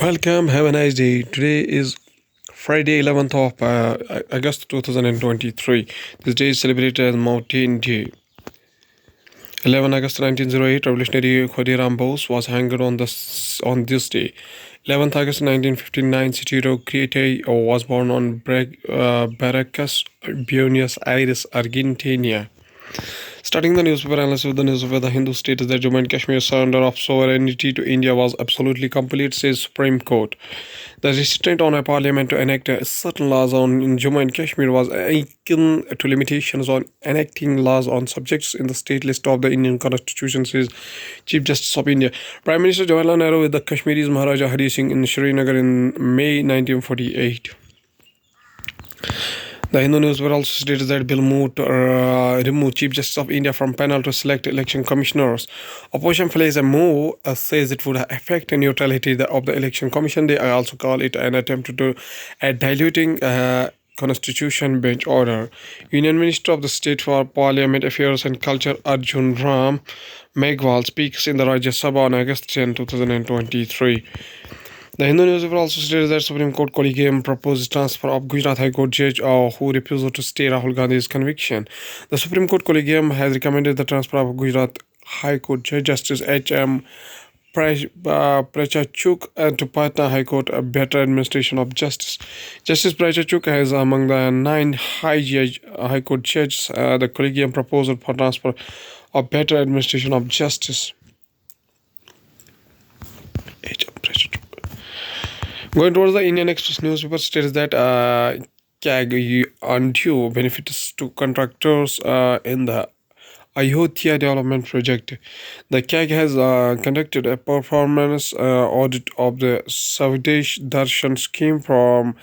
Welcome, have a nice day. Today is Friday, 11th of August 2023. This day is celebrated as Mountain Day. 11 August 1908, Revolutionary Khadiram Bose was hanged on this day. 11th August 1959, Cicero Create was born on Barracas, Buenos Aires, Argentina. Starting the newspaper analysis with the newspaper, the Hindu states that Jammu and Kashmir's surrender of sovereignty to India was absolutely complete, says Supreme Court. The restraint on a parliament to enact certain laws in Jammu and Kashmir was akin to limitations on enacting laws on subjects in the state list of the Indian Constitution, says Chief Justice of India. Prime Minister Jawaharlal Nehru with the Kashmiris Maharaja Hari Singh in Srinagar in May 1948. The Hindu newspaper also states that bill moved to remove Chief Justice of India from panel to select election commissioners. Opposition plays a move says it would affect the neutrality of the election commission. They also call it an attempt to diluting constitution bench order. Union Minister of the State for Parliament Affairs and Culture Arjun Ram Meghwal speaks in the Rajya Sabha on August 10, 2023. The Hindu newspaper also states that Supreme Court Collegium proposed transfer of Gujarat High Court judge who refused to stay Rahul Gandhi's conviction. The Supreme Court Collegium has recommended the transfer of Gujarat High Court Judge Justice H.M. Prachachuk to Patna High Court, a better administration of justice. Justice Prachachuk is among the 9 High Court judges. The Collegium proposal for transfer of better administration of justice. Going towards the Indian Express newspaper states that CAG undue benefits to contractors in the Ayodhya development project. The CAG has conducted a performance audit of the Swadesh Darshan scheme from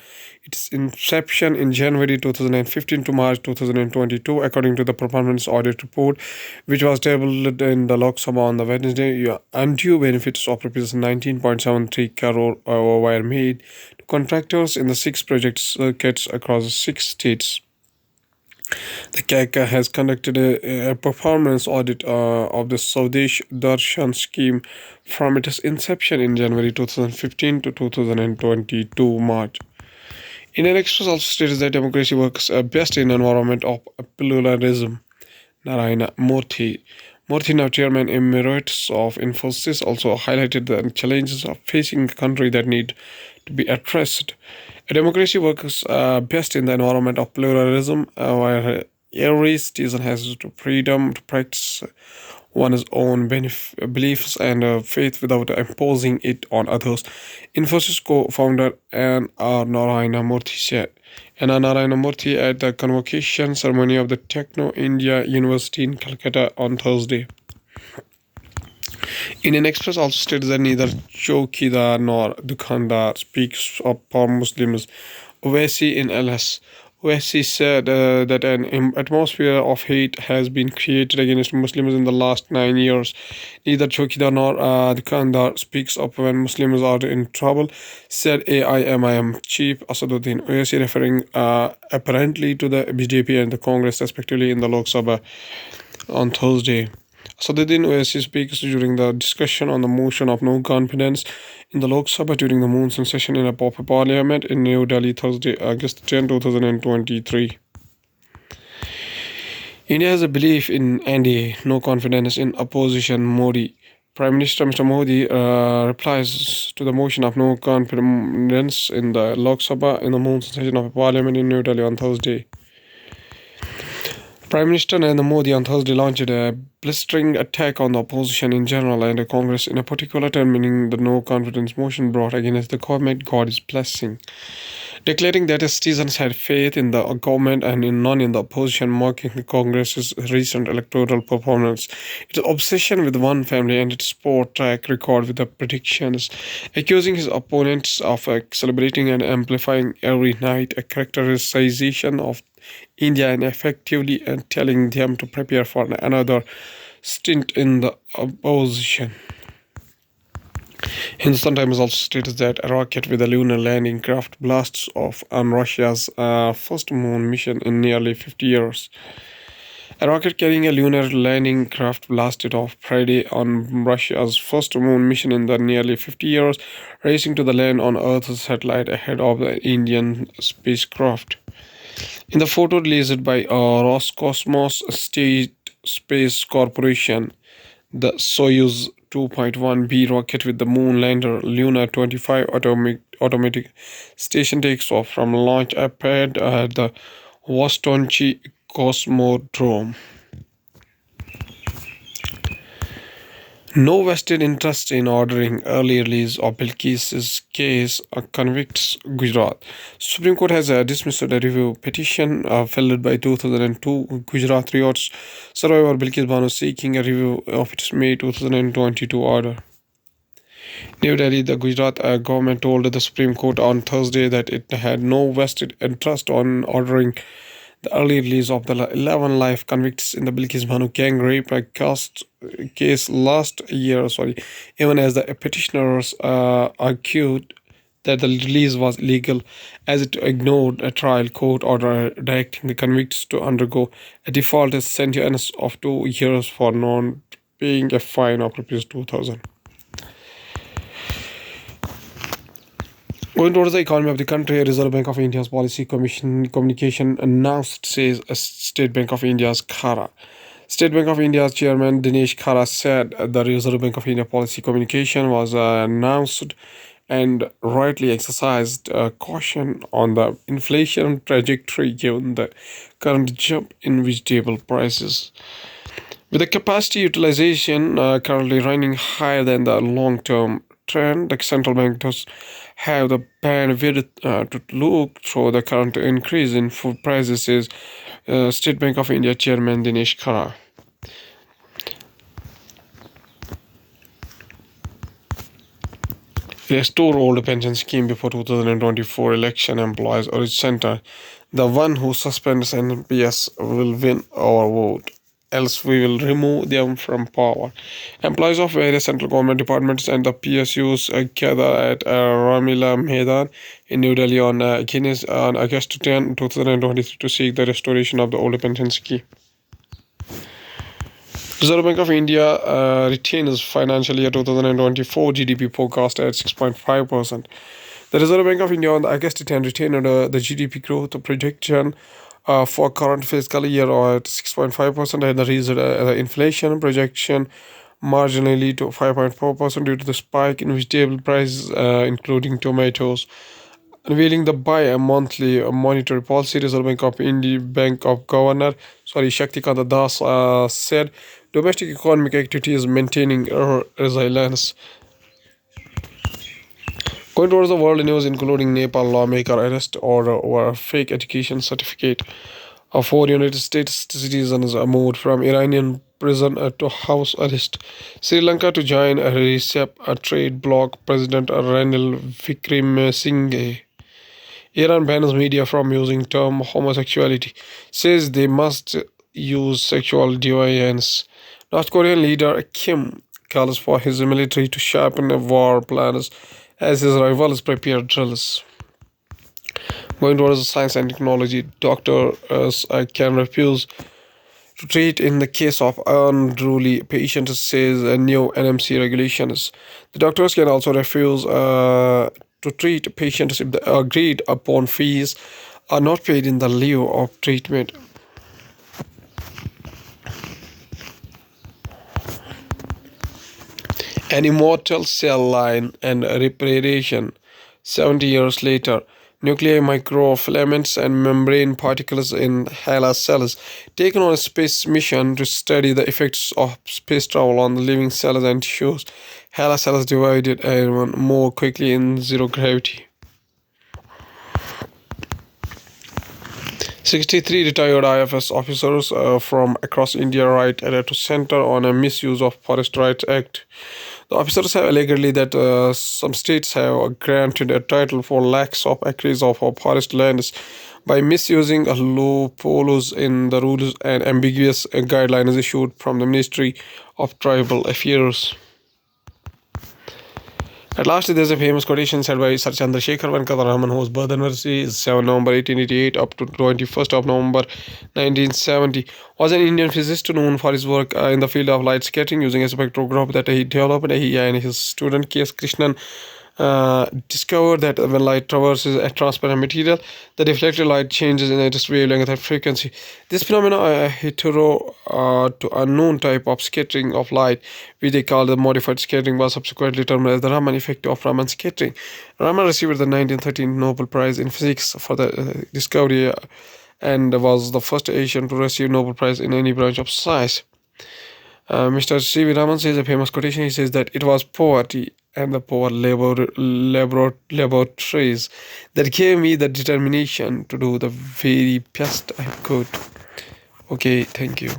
its inception in January 2015 to March 2022, according to the performance audit report, which was tabled in the Lok Sabha on the Wednesday. Undue benefits of rupees 19.73 crore were made to contractors in the 6 project circuits across 6 states. The CAG has conducted a performance audit of the Swadesh Darshan scheme from its inception in January 2015 to 2022 March. Indian Express also states that democracy works best in an environment of pluralism. Narayana Murthy, now chairman emeritus of Infosys, also highlighted the challenges of facing a country that need to be addressed. A democracy works best in the environment of pluralism, where every citizen has the freedom to practice one's own beliefs and faith without imposing it on others. Infosys co-founder N.R. Narayana Murthy said. N.R. Narayana Murthy at the convocation ceremony of the Techno India University in Calcutta on Thursday. Indian Express also states that neither Chowkidar nor Dukandar speaks up for Muslims. Owaisi in LS. Owaisi said that an atmosphere of hate has been created against Muslims in the last 9 years. Neither Chowkidar nor Dukandar speaks up when Muslims are in trouble, said AIMIM chief Asaduddin Owaisi, referring apparently to the BJP and the Congress respectively in the Lok Sabha on Thursday. Asaduddin Owaisi speaks during the discussion on the motion of no confidence in the Lok Sabha during the monsoon session in a parliament in New Delhi Thursday, August 10, 2023. India has a belief in NDA, no confidence in opposition. Modi. Prime Minister Mr. Modi replies to the motion of no confidence in the Lok Sabha in the monsoon session of parliament in New Delhi on Thursday. Prime Minister Narendra Modi on Thursday launched a blistering attack on the opposition in general and the Congress in a particular, terminating the no confidence motion brought against the government God's blessing, declaring that its citizens had faith in the government and none in the opposition, mocking the Congress's recent electoral performance, its obsession with one family, and its poor track record with the predictions, accusing his opponents of celebrating and amplifying every night a characterization of India and effectively telling them to prepare for another stint in the opposition. Hindustan Times also states that a rocket with a lunar landing craft blasts off on Russia's first moon mission in nearly 50 years. A rocket carrying a lunar landing craft blasted off Friday on Russia's first moon mission in the nearly 50 years, racing to the land on Earth's satellite ahead of the Indian spacecraft. In the photo released by Roscosmos State Space Corporation, the Soyuz 2.1B rocket with the moon lander Luna 25 automatic station takes off from launch pad at the Vostochny Cosmodrome. No vested interest in ordering early release of Bilqis's case convicts Gujarat. Supreme Court has dismissed a review petition filed by 2002 Gujarat Riots survivor Bilqis Banu seeking a review of its May 2022 order. New Delhi, the Gujarat government told the Supreme Court on Thursday that it had no vested interest on ordering the early release of the 11 life convicts in the Bilqis Banu gang rape case last year, even as the petitioners argued that the release was illegal as it ignored a trial court order directing the convicts to undergo a default sentence of 2 years for non paying a fine of rupees 2,000. Going towards the economy of the country, Reserve Bank of India's Policy Commission Communication announced, says State Bank of India's Khara. State Bank of India's chairman Dinesh Khara said the Reserve Bank of India policy communication was announced and rightly exercised caution on the inflation trajectory given the current jump in vegetable prices. With the capacity utilization currently running higher than the long-term trend, the central bank does have the bandwidth to look through the current increase in food prices, says State Bank of India Chairman Dinesh Khara. Restore old pension scheme before 2024 election employees or its center. The one who suspends NPS will win our vote, else we will remove them from power. Employees of various central government departments and the PSUs gather at Ramila Maidan in New Delhi on August 10, 2023 to seek the restoration of the old pension scheme. Reserve Bank of India retains financial year 2024 GDP forecast at 6.5%. The Reserve Bank of India on August 10 retained the GDP growth projection for current fiscal year at 6.5% and raised the inflation projection marginally to 5.4% due to the spike in vegetable prices, including tomatoes. Unveiling the bi-monthly monetary policy, Reserve Bank of India Bank of Governor Shaktikant Das said domestic economic activity is maintaining resilience. Going towards the world news, including Nepal lawmaker arrest order over a fake education certificate. Four United States citizens are moved from Iranian prison to house arrest. Sri Lanka to join a RCEP, a trade bloc. President Ranil Wickremesinghe. Iran bans media from using term homosexuality, says they must use sexual deviance. North Korean leader Kim calls for his military to sharpen war plans as his rivals prepare drills. Going towards science and technology, doctors can refuse to treat in the case of unruly patients, says new NMC regulations. The doctors can also refuse to treat patients if the agreed upon fees are not paid in the lieu of treatment. An immortal cell line and reparation. 70 years later, nuclei, microfilaments, and membrane particles in HeLa cells taken on a space mission to study the effects of space travel on the living cells and tissues. HeLa cells divided even more quickly in zero gravity. 63 retired IFS officers from across India write to Center on a Misuse of Forest Rights Act. The officers have alleged that some states have granted a title for lakhs of acres of forest lands by misusing loopholes in the rules and ambiguous guidelines issued from the Ministry of Tribal Affairs. At last, there's a famous quotation said by Sir Chandrasekhar Venkata Raman, whose birth anniversary is 7 November 1888 up to 21st of November 1970, was an Indian physicist known for his work in the field of light scattering using a spectrograph that he developed. He and his student K.S. Krishnan discovered that when light traverses a transparent material, the deflected light changes in its wavelength and frequency. This phenomenon, a hetero to unknown type of scattering of light, which they call the modified scattering, was subsequently termed as the Raman effect of Raman scattering. Raman received the 1913 Nobel Prize in Physics for the discovery and was the first Asian to receive Nobel Prize in any branch of science. Mr. C.V. Raman says a famous quotation. He says that it was poverty and the poor laboratories that gave me the determination to do the very best I could. Okay, thank you.